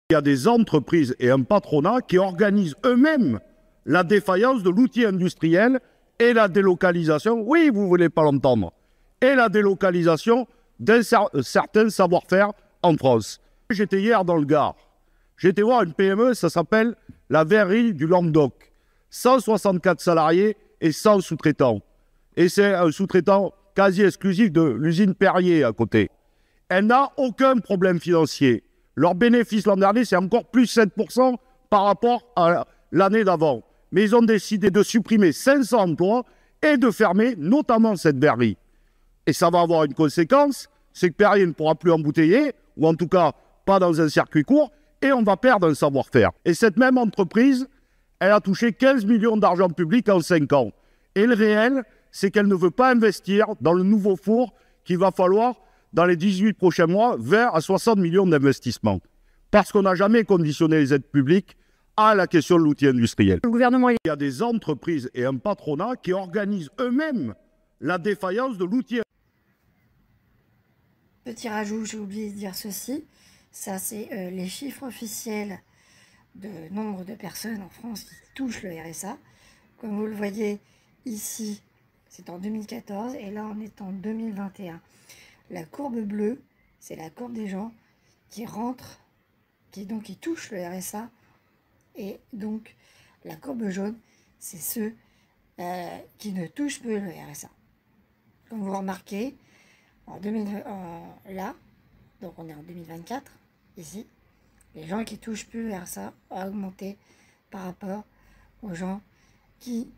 Il y a des entreprises et un patronat qui organisent eux-mêmes la défaillance de l'outil industriel et la délocalisation, oui, vous ne voulez pas l'entendre, et la délocalisation d'un certain savoir-faire en France. J'étais hier dans le Gard. J'étais voir une PME, ça s'appelle la Verrerie du Languedoc. 164 salariés et 100 sous-traitants. Et c'est un sous-traitant quasi exclusif de l'usine Perrier à côté. Elle n'a aucun problème financier. Leur bénéfice l'an dernier, c'est encore plus 7% par rapport à l'année d'avant. Mais ils ont décidé de supprimer 500 emplois et de fermer notamment cette verrerie. Et ça va avoir une conséquence, c'est que Perrier ne pourra plus embouteiller, ou en tout cas pas dans un circuit court, et on va perdre un savoir-faire. Et cette même entreprise, elle a touché 15 millions d'argent public en 5 ans. Et le réel, c'est qu'elle ne veut pas investir dans le nouveau four qu'il va falloir, dans les 18 prochains mois, 20 à 60 millions d'investissements. Parce qu'on n'a jamais conditionné les aides publiques à la question de l'outil industriel. Le gouvernement, il y a des entreprises et un patronat qui organisent eux-mêmes la défaillance de l'outil. Petit rajout, j'ai oublié de dire ceci. Ça, c'est les chiffres officiels de nombre de personnes en France qui touchent le RSA. Comme vous le voyez ici, c'est en 2014 et là, on est en 2021. La courbe bleue, c'est la courbe des gens qui rentrent, qui touchent le RSA. Et donc, la courbe jaune, c'est ceux qui ne touchent plus le RSA. Comme vous remarquez, là, donc on est en 2024, ici, les gens qui touchent plus le RSA ont augmenté par rapport aux gens qui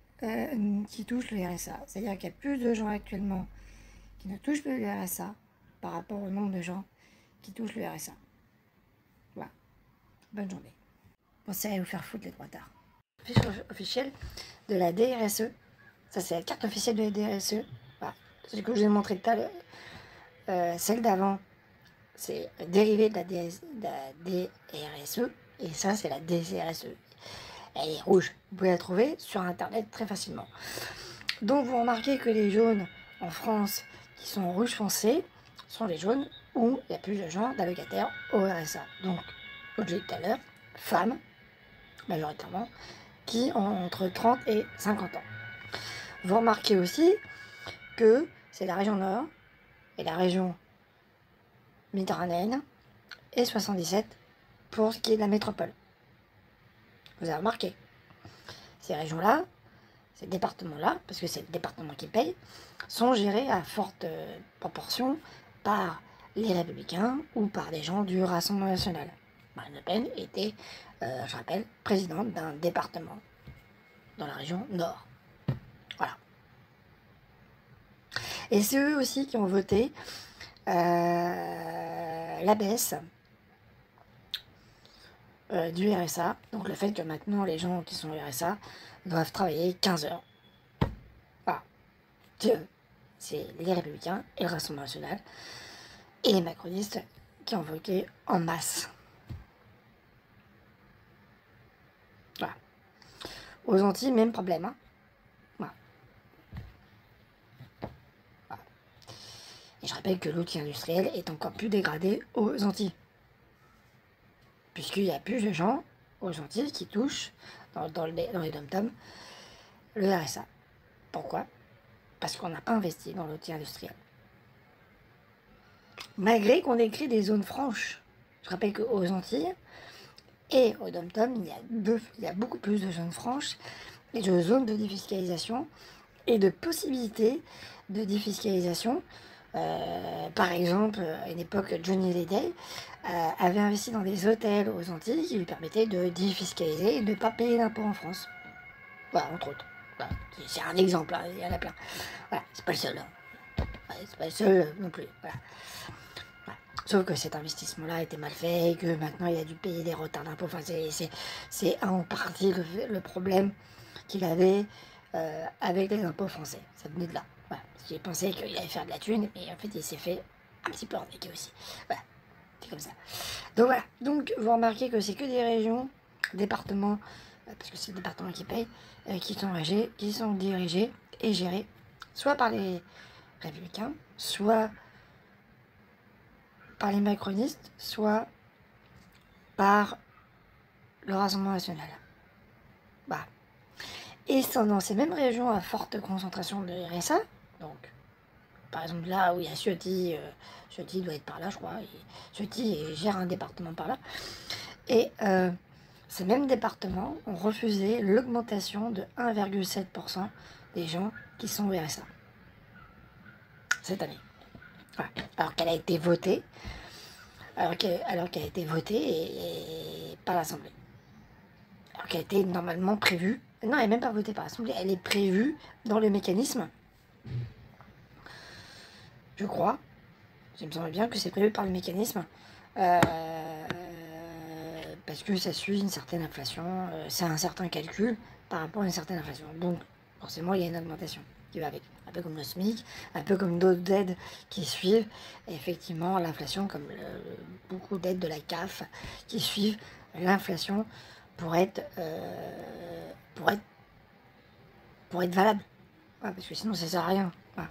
touchent le RSA. C'est-à-dire qu'il y a plus de gens actuellement qui ne touchent plus le RSA par rapport au nombre de gens qui touchent le RSA. Voilà. Bonne journée. Pensez à vous faire foutre les droits tard. Fiche officielle de la DRSE. Ça, c'est la carte officielle de la DRSE. Voilà. C'est ce que je vous ai montré tout à l'heure. Celle d'avant, c'est dérivé de la DRSE. Et ça, c'est la DCRSE. Elle est rouge. Vous pouvez la trouver sur Internet très facilement. Donc, vous remarquez que les jaunes en France qui sont rouge foncé sont les jaunes où il y a plus de gens d'allocataires au RSA. Donc, comme je l'ai dit tout à l'heure, femmes, majoritairement, qui ont entre 30 et 50 ans. Vous remarquez aussi que c'est la région Nord et la région méditerranéenne et 77 pour ce qui est de la métropole. Vous avez remarqué, ces régions-là, ces départements-là, parce que c'est le département qui paye, sont gérés à forte proportion par les Républicains ou par des gens du Rassemblement national. Marine Le Pen était, je rappelle, présidente d'un département dans la région Nord. Voilà. Et c'est eux aussi qui ont voté la baisse du RSA. Donc le fait que maintenant les gens qui sont au RSA doivent travailler 15 heures. Voilà. C'est les Républicains et le Rassemblement national et les macronistes qui ont voté en masse. Voilà. Aux Antilles, même problème. Hein. Voilà. Voilà. Et je rappelle que l'outil industriel est encore plus dégradé aux Antilles. Puisqu'il y a plus de gens aux Antilles qui touchent, dans les dom-toms, le RSA. Pourquoi? Parce qu'on n'a pas investi dans l'outil industriel. Malgré qu'on ait créé des zones franches. Je rappelle qu'aux Antilles et au dom-tom, il y a beaucoup plus de zones franches et de zones de défiscalisation et de possibilités de défiscalisation. Par exemple, à une époque, Johnny Hallyday avait investi dans des hôtels aux Antilles qui lui permettaient de défiscaliser et de ne pas payer d'impôts en France. Voilà, entre autres. Voilà. C'est un exemple, hein, il y en a plein. Voilà, c'est pas le seul. Hein. Ouais, c'est pas le seul non plus. Voilà. Voilà. Sauf que cet investissement-là était mal fait et que maintenant il a dû payer des retards d'impôts. Enfin, c'est en partie le problème qu'il avait avec les impôts français. Ça venait de là. Voilà. Parce qu'il pensait qu'il allait faire de la thune, mais en fait il s'est fait un petit peu arnaquer aussi. Voilà. C'est comme ça. Donc voilà. Donc vous remarquez que c'est que des régions, départements, parce que c'est le département qui paye, qui sont dirigés et gérés soit par les républicains, soit par les macronistes, soit par le Rassemblement national. Bah. Et c'est dans ces mêmes régions à forte concentration de RSA, donc par exemple là où il y a Ciotti, Ciotti doit être par là je crois, Ciotti gère un département par là, et ces mêmes départements ont refusé l'augmentation de 1,7% des gens qui sont au RSA cette année. Voilà. Alors qu'elle a été votée, alors qu'elle a été votée et par l'Assemblée. Alors qu'elle a été normalement prévue. Non, elle n'est même pas votée par l'Assemblée, elle est prévue dans le mécanisme. Je crois. Il me semble bien que c'est prévu par le mécanisme. Parce que ça suit une certaine inflation, c'est un certain calcul par rapport à une certaine inflation. Donc, forcément, il y a une augmentation qui va avec. Un peu comme le SMIC, un peu comme d'autres aides qui suivent. Et effectivement, l'inflation, comme beaucoup d'aides de la CAF, qui suivent l'inflation pour être valable. Ouais, parce que sinon, ça sert à rien. Ouais.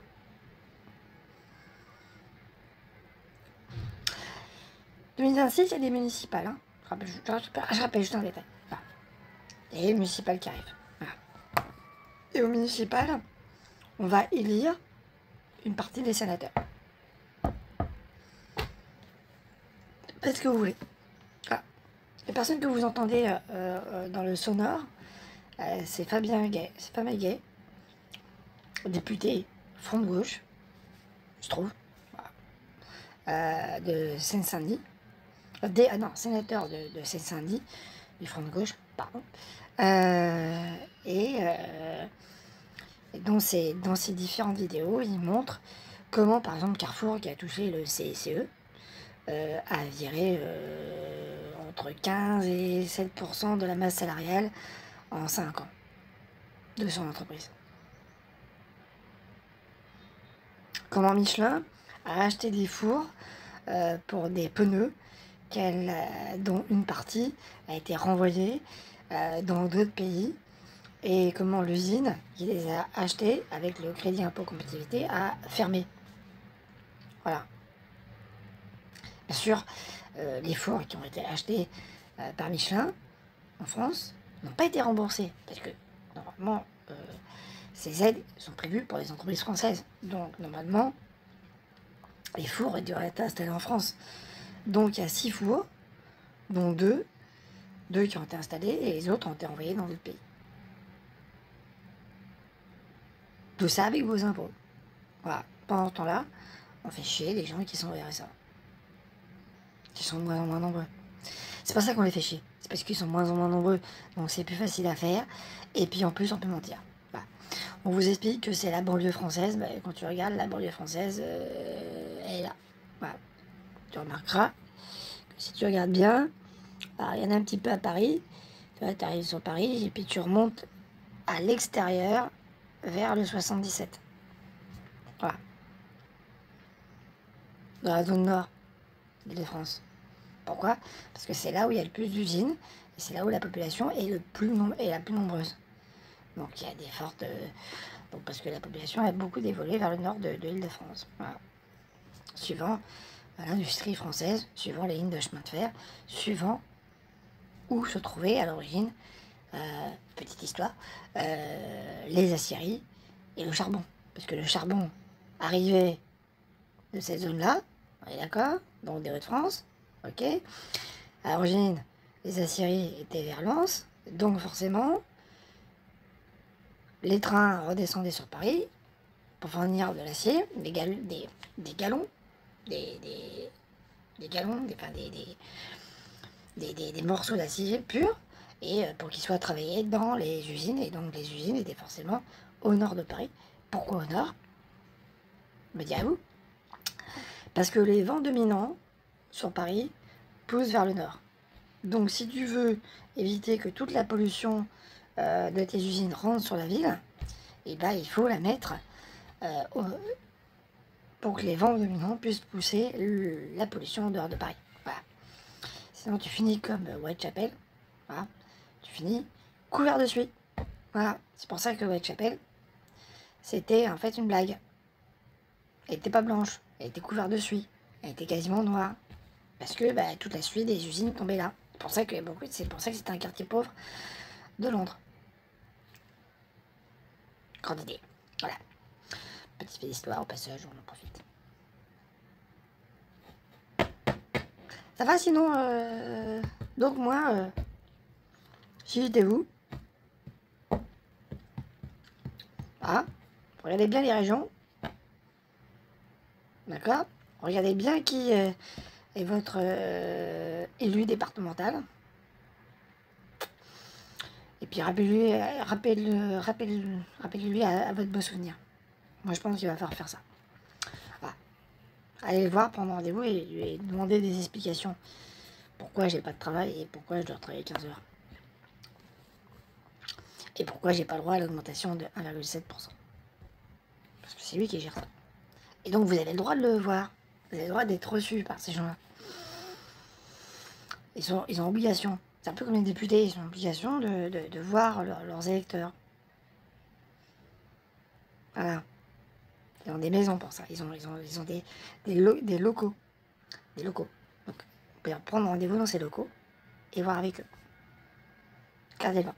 En 2026, il y a des municipales. Hein. Je rappelle juste un détail. Voilà. Il y a les municipales qui arrivent. Voilà. Et aux municipales, on va élire une partie des sénateurs. Faites ce que vous voulez. Voilà. Les personnes que vous entendez dans le sonore, c'est Fabien Gay, député Front de Gauche, je trouve, voilà. De Seine-Saint-Denis. Sénateur de Seine-Saint-Denis, du Front de Gauche, pardon. Et dans ces différentes vidéos, il montre comment, par exemple, Carrefour, qui a touché le CICE, a viré entre 15 et 7% de la masse salariale en 5 ans de son entreprise. Comment Michelin a acheté des fours pour des pneus dont une partie a été renvoyée dans d'autres pays, et comment l'usine qui les a achetés avec le crédit impôt compétitivité a fermé. Voilà. Bien sûr, les fours qui ont été achetés par Michelin en France n'ont pas été remboursés, parce que normalement ces aides sont prévues pour les entreprises françaises. Donc normalement, les fours auraient dû être installés en France. Donc il y a 6 fours, dont 2 qui ont été installés et les autres ont été envoyés dans d'autres pays. Tout ça avec vos impôts. Voilà. Pendant ce temps-là, on fait chier les gens qui sont au RSA. Qui sont de moins en moins nombreux. C'est pas ça qu'on les fait chier. C'est parce qu'ils sont de moins en moins nombreux. Donc c'est plus facile à faire. Et puis en plus, on peut mentir. Voilà. On vous explique que c'est la banlieue française. Bah, quand tu regardes, la banlieue française, elle est là. Voilà. Tu remarqueras que si tu regardes bien, alors, il y en a un petit peu à Paris. Tu vois, tu arrives sur Paris et puis tu remontes à l'extérieur vers le 77. Voilà. Dans la zone nord de France. Pourquoi? Parce que c'est là où il y a le plus d'usines et c'est là où la population est la plus nombreuse. Donc il y a des fortes... donc parce que la population a beaucoup évolué vers le nord de l'Île-de-France. Voilà. Suivant l'industrie française, suivant les lignes de chemin de fer, suivant où se trouvaient à l'origine, petite histoire, les aciéries et le charbon. Parce que le charbon arrivait de cette zone-là, on est d'accord, donc des Hauts-de-France, ok. À l'origine, les aciéries étaient vers Lens, donc forcément, les trains redescendaient sur Paris pour fournir de l'acier, des morceaux d'acier purs, et pour qu'ils soient travaillés dans les usines, et donc les usines étaient forcément au nord de Paris. Pourquoi au nord? Me direz-vous? Parce que les vents dominants sur Paris poussent vers le nord. Donc si tu veux éviter que toute la pollution de tes usines rentre sur la ville, et ben, il faut la mettre pour que les vents dominants puissent pousser la pollution en dehors de Paris. Voilà. Sinon tu finis comme Whitechapel, voilà. Tu finis couvert de suie. Voilà. C'est pour ça que Whitechapel, c'était en fait une blague. Elle n'était pas blanche, elle était couverte de suie, elle était quasiment noire. Parce que toute la suie des usines tombait là. C'est pour ça que c'est un quartier pauvre de Londres. Grande idée. Voilà. Petite fait d'histoire au passage, on en profite. Ça va sinon donc moi, si j'étais vous, ah, regardez bien les régions. D'accord. Regardez bien qui est votre élu départemental. Et puis rappelez-lui à votre beau souvenir. Moi je pense qu'il va falloir faire ça. Voilà. Allez le voir, prendre rendez-vous et lui demander des explications. Pourquoi j'ai pas de travail et pourquoi je dois travailler 15 heures. Et pourquoi j'ai pas le droit à l'augmentation de 1,7%. Parce que c'est lui qui gère ça. Et donc vous avez le droit de le voir. Vous avez le droit d'être reçu par ces gens-là. Ils ont obligation. C'est un peu comme les députés, ils ont obligation de voir leurs électeurs. Voilà. Ils ont des maisons pour ça. Ils ont des locaux. Des locaux. Donc, vous pouvez prendre rendez-vous dans ces locaux et voir avec eux. Gardez-le.